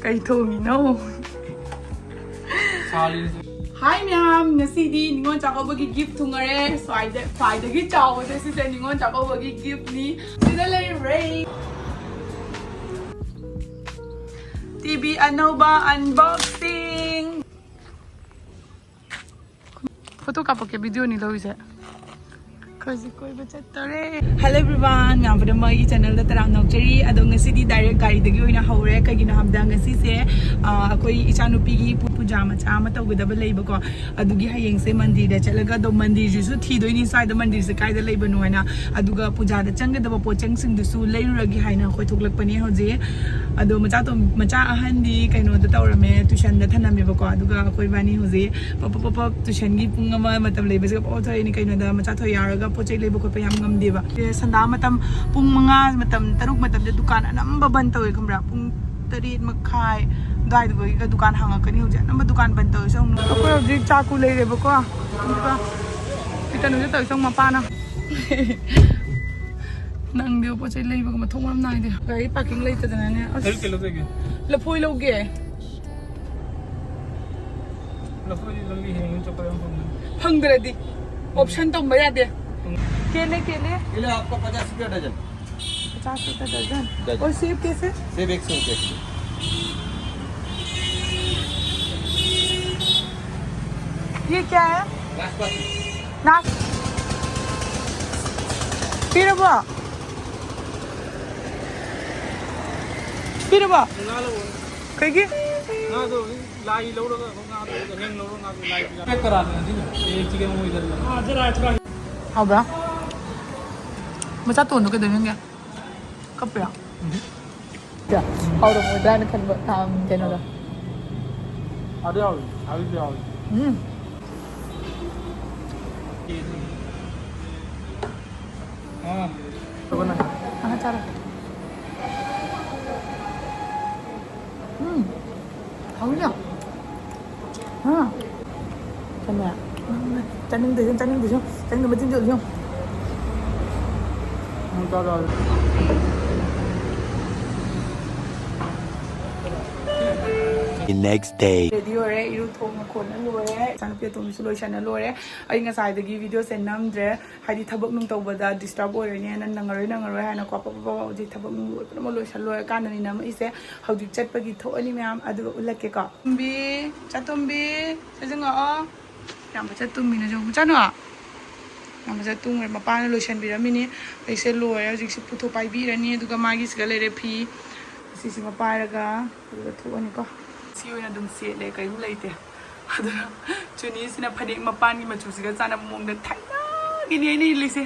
Kay thongino. Hi ma'am, ngasidi ningon chako bagi gift thungare. So I dagi chaw this is ningon chako bagi gift ni. Sinalay Ray. TV Anova unboxing. Photo ka pake video ni lo ise. Hello everyone, I'm from my channel that I'm not Jerry. I don't see the direct guide the going to hore, Kagina Hamdang, a cisse, Koi Ichanupi, Pujama, Chamata with a labor. Adugi Haying Se Mandi, the Chelaga do Mandi, you should he doing inside the Mandi, the Kai the labor Nuena, Aduga Puja, the Changa, the Pochang sing the Su, Layer Gihina, who took like Pani Jose, Ado Machato Macha Handy, Kano the Tower Me, to Shan the Tanamiboka, Aduga, Koivani Jose, Papa to Shangi Pungama, Matam Labors of Auto, any kind of the Machato Yaraga. Pochai lebo ko pa yam ngam diba sanda matam pung mga matam taruk matam de dukan anam babantaw e kamra pung 3 makhai dai go ga dukan hanga kani hoja namba dukan bantaw song ko ji chaku lei lebo ko diba pitanu je taw song mapa na nang dio pochai lebo ko mathong ram nai de gai parking lei ta dana ne kilo de ge lapoi lo ge lapoi lambi heng cho pa yam phang dredi option तो मजा दे केले आपको 50 रुपया dozen 50 रुपया dozen और सेब कैसे सेब 100 रुपये ये क्या है नाश फिर कहीं की ना तो लाई लो ना तो हेंग लो ना तो लाई पैक करा देना ठीक है एक चिकन वो इधर हां जरा थोड़ा हां बा मचा तो नो के देंगे कब पे क्या हाउ द मोडर्न खन केनो दा अरे आओ हां तो बना हां चलो haunya kan ya caning từ trong caning bên trên được không cho rồi The next day. Video re iru thong kon na lore chang pe tom solution na lore ai nga sai dagi video sen nam dre haidi thabak nung taw bada disturb oi ne nan nangaroi ha na ko pa ji thabak nung loi pa mo loi sal loi kan ni nam ise haudi chat pa gi tho ani myam adu ulake ka bi chatombi sajanga a yam chatumbi na jo chano yam chatung re mapa na lotion bi ramini ai se loi ji si putho pai bi rani aduga magi siga le re phi si mapa raga aduga tho ani ko si oina dum se le kai hu leite aduna chuni sina phade mapan gi machu siga chana mong da thaina gi ni lise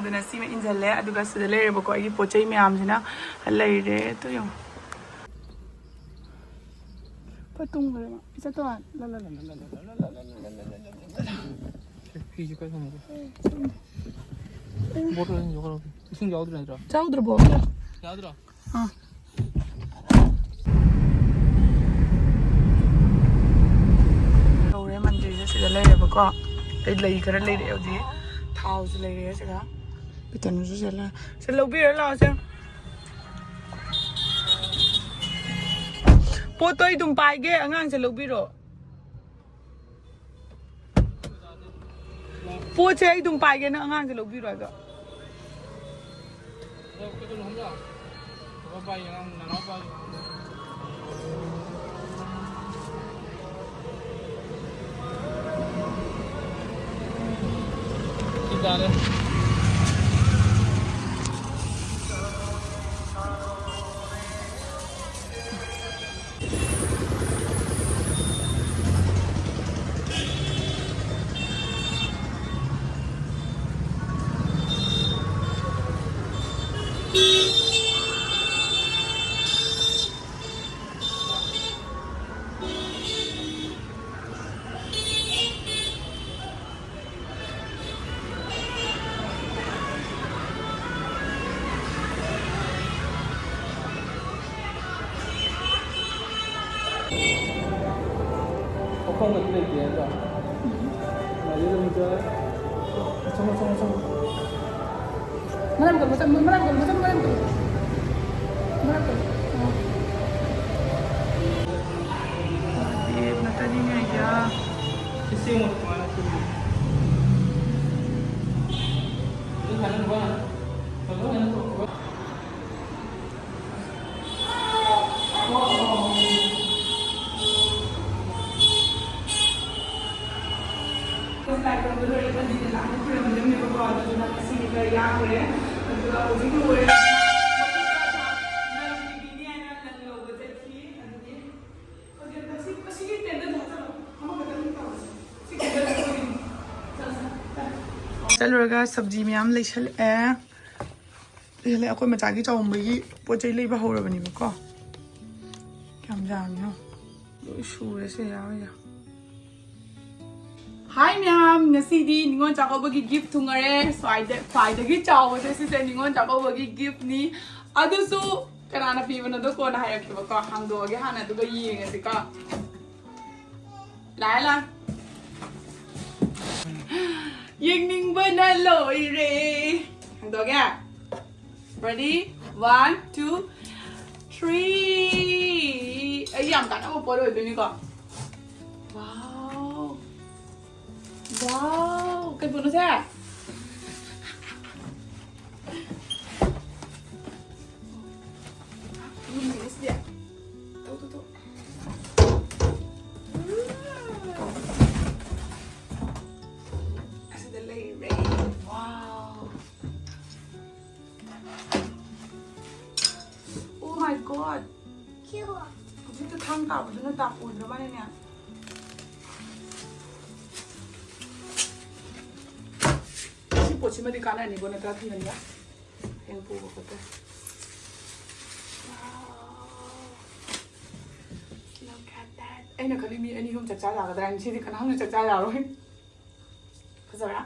aduna si me injale aduga sida le re ko ai pochai me am sina lai re to yo patung re ma isa to la fi ji ka sam bottle ni yo ising yaudra bo yaudra ha the layer bako ai lei kara lei re odi thau se lei re se ga pitanu se la se lo bi la se po toi dum pai ge angang se lo bi ro po che ai dum pai ge na angang se lo bi ro ga ke tu hom ja ba pai angang na pai got it. không được lên tiền rồi mà đi đâu chơi xong Malam चलुरगा सब्जी ma'am लेसल अखोई मचागी चाउंबगी पोचै लेबा हौरबनीबको क्याम जामिनो लोई सुरे से यावया hi ma'am ngasidi ningon chakobagi gift thungare swaidagi chawde sise ningon chakobagi gift ni adusu kanana pibana do kona hayakibako hangdoge hana duga yengasika laila Yingning na loire. Hangdoge. Ready? 1, 2, 3. Ay, yam ka na mo po doon ko. Wow. Wow. Kay puno siya. Yes, dia. Tu. Wow. Oh my god. Cute. Dito thang tao dito na tapon naman niya. Si po si madikana ni bona ta thiyan ya. Yang po ko to. Wow. Look at that. Ay nakalimi ani hum chakcha la ga dran si di kana hum chakcha la ro. Fazara.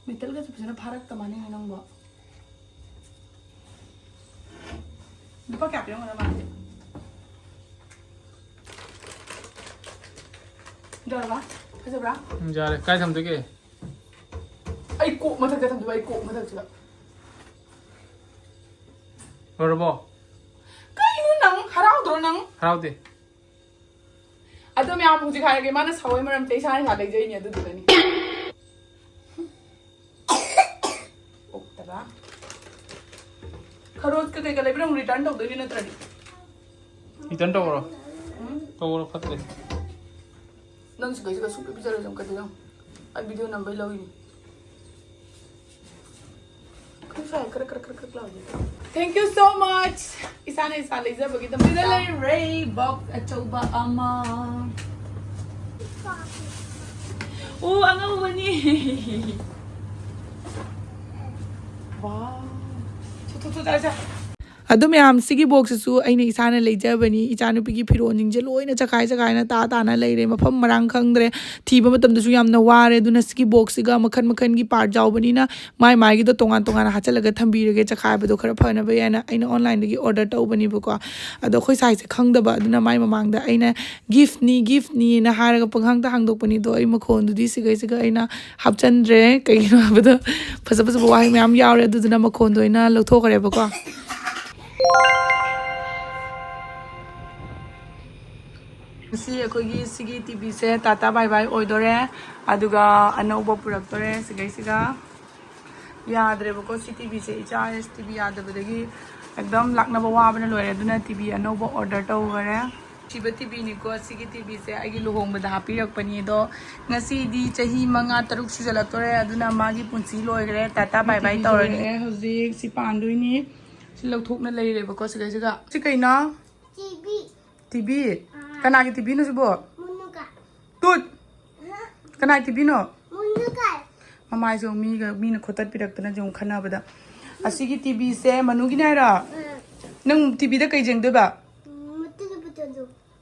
Metal ka sa parak tamani nang ba. Di pa kaya yung naman. Jara ba? Kasi ba? Jara. Kaya samto ke? Ay ko matag ka samto ay ko matag sila. Loro bo? Kayo nang haraw do nang. Haraw de. Ato may ako si kaya kay mana saway maram tay sa halay jay niya dudu ni. Okta ba? खरोज का कहीं कलेबरे हम return तो उधर ही ना तड़ी इतन तो वो फतले नंग सिकाई सिका सुपे बिचारे जम करते जाओ अब वीडियो नंबर लाओ ही कर लाओ थैंक यू सो मच इसाने इसा लेज़र बगी तो मेरे लिए रे बॉक्स अचौबा अम्मा ओ अंगा बनी वाह अदो मैम सिगी बॉक्स सु अइने इसाने लेजबनी इचानुपीगी फिरोनिंग जे लोइना चखाई चखाइना ताना लेरे मफम मरांग खंगद्रे थीबा मतमदसु यामना वारे दुना सिगी बॉक्स गा मखन मखन की पार्ट जावबनीना माई माई गी दो तोंगान तोंगान हाचलगा थंबीरगे चखाइबदो खरा फनबा याना अइना ऑनलाइन दगी ऑर्डर तौबनी बको अदो खोइ साइज खंगदबा दुना माई ममांगदा अइना गिफ्टनी ना हारगा पंगांगदा हांगदोकपनी दो अइ मखोंदुदी सिगा अइना हापचंद्रे कइनो बदो फसा वाही मैम यावरे दुना मखोंदो अइना लौथोखरे बको सी अखोगी सिगी टीवी से टाटा बाय बाय ओइदोरे अदुगा अनौबो पुरक्तोरे सिगा याद्रेबको सी टीवी से इचा एस टीवी यादबदगी एकदम लाकनबो वाबना लोरे दुना टीवी अनौबो ऑर्डर तौगरे सिबा टीवी निको सिगी टीवी से आगी लुहोंगबदा हापिरकपनी दो ngasi di chahi manga taruk sijalakतोरे अदुना मागी पुंसी लोइगरे टाटा बाय बाय तौरगे हौजिक सि पांदुइनी सि लौथोकना लेरेबको सिगा सि कैना टीवी कना की टीवी नो सिबो मुनुका तुत कना टीवी नो मुनुका ममाई जो मी न खोतत पिरक्तना जो खनाबदा असिगी टीवी से मनुगी नायरा नंग टीवी दा कै जेंगदबा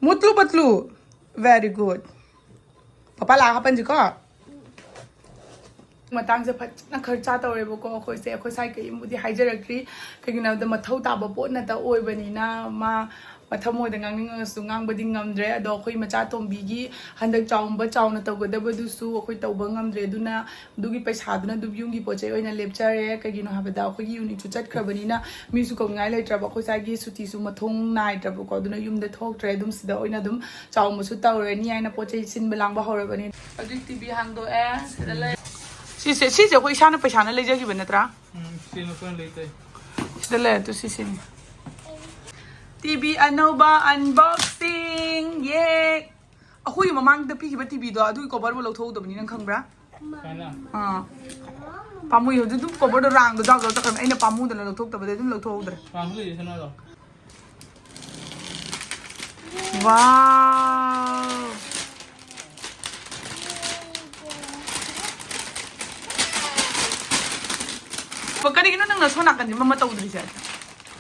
मुतलु पतलु वेरी गुड पापा ला हापन जिको मतंग से फजना खर्चा तौरेबको अखोय से अखोय साइ के मुदी हाइजरक्ट्री कगिना द मथौ ताबो पोट न ता ओइबनी ना मा ꯃꯊꯃꯣꯏꯗ ꯉꯥꯡꯅꯤꯡꯉꯁꯨ ꯉꯥꯡꯕꯗꯤ ꯉꯝꯗ꯭ꯔꯦ ꯑꯗꯣ ꯑꯩꯈꯣꯏ ꯃꯆꯥ ꯇꯣꯝꯕꯤꯒꯤ ꯍꯟꯗꯛ ꯆꯥꯎꯅ ꯇꯧꯒꯗꯕꯗꯨꯁꯨ ꯑꯩꯈꯣꯏ ꯇꯧꯕ ꯉꯝꯗ꯭ꯔꯦ ꯑꯗꯨꯅ ꯑꯗꯨꯒꯤ ꯄꯩꯁꯥꯗꯨꯅ ꯑꯗꯨꯝ ꯌꯨꯝꯒꯤ ꯄꯣꯠꯆꯩ ꯑꯣꯏꯅ ꯂꯦꯞꯆꯔꯦ ꯀꯩꯒꯤꯅꯣ ꯍꯥꯏꯕꯗ ꯑꯩꯈꯣꯏꯒꯤ ꯌꯨꯅꯤꯠꯁꯨ ꯆꯠꯈ꯭ꯔꯕꯅꯤꯅ ꯃꯤꯁꯨ ꯀꯧꯅꯤꯡꯉꯥꯏ ꯂꯩꯇ꯭ꯔꯕ ꯑꯩꯈꯣꯏ ꯁꯥꯏꯒꯤ ꯁꯨꯇꯤꯁꯨ ꯃꯊꯣꯡ ꯅꯥꯏꯗ꯭ꯔꯕꯀꯣ ꯑꯗꯨꯅ ꯌꯨꯝꯗ ꯊꯣꯛꯇ꯭ꯔꯦ ꯑꯗꯨꯝ ꯁꯤꯗ ꯑꯣꯏꯅ ꯑꯗꯨꯝ ꯆꯥꯎꯅꯁꯨ ꯇꯧꯔꯅꯤ ꯍꯥꯏꯅ ꯄꯣꯠꯆꯩ ꯁꯤꯟꯕ ꯂꯥꯡꯕ ꯍꯧꯔꯕꯅꯤ ꯍꯧꯖꯤꯛ ꯇꯤꯚꯤ ꯍꯥꯡꯗꯣꯛꯑꯦ ꯁꯤꯗ ꯂꯩ ꯁꯤꯁꯦ ꯑꯩꯈꯣꯏ ꯏꯁꯥꯅ ꯄꯩꯁꯥꯅ ꯂꯩꯖꯈꯤꯕ ꯅꯠꯇ꯭ꯔꯥ Sino ko yung late? sida le to sisini TV anova unboxing yeah akhui mamang da pi ba TV do adu cover bo lo thou dabani nang khangbra Kana. pamu yo du cover do rang do jaw jaw takam aina pamu da lo thok tabade dum lo thou dra Family is ano? wow pagkani gino nang naso nakan di mama tau dri sa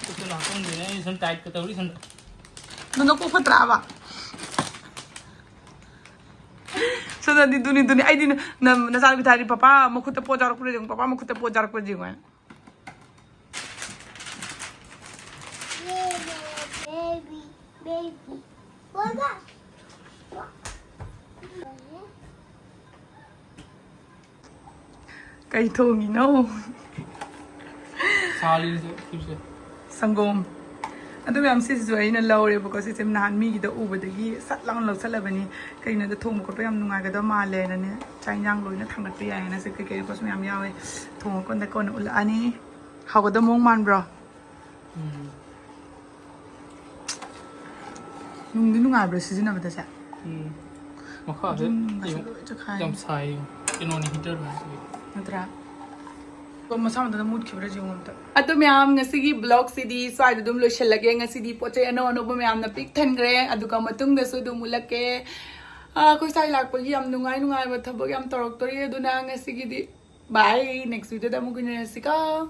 Ito lang kung din eh, isang tight ka tawri, isang no no ko patra ba so da di duni ai di na nasal bi thari papa makhuta po jar ko jeng papa makhuta po jar ko jeng baby Boga kai thongi no sali siya. Sangom. Ado ma'am sisisu ay na laure because it's nahan mi gida ubadagi sat lang law salabani kay na da thong ko pa yam nungai gada male na ne chainjang loi na thangat pi ay na se kay because ma'am yawe thong ko na kon ul ani hawada mong man bro nung nungai bro sisina bata sa Maka ito, yung say, kinoni heater na siya. natra masama da mood khibra jingom ta atu myam ngasigi blog cd swai dum lo shalage ngasidi poche ano ano bo myam na pic thangre aduka matung da so dum mulake koi sai lak pa yam nungai ba thabak yam torok tori aduna ngasigi di bye next video da mu gina sika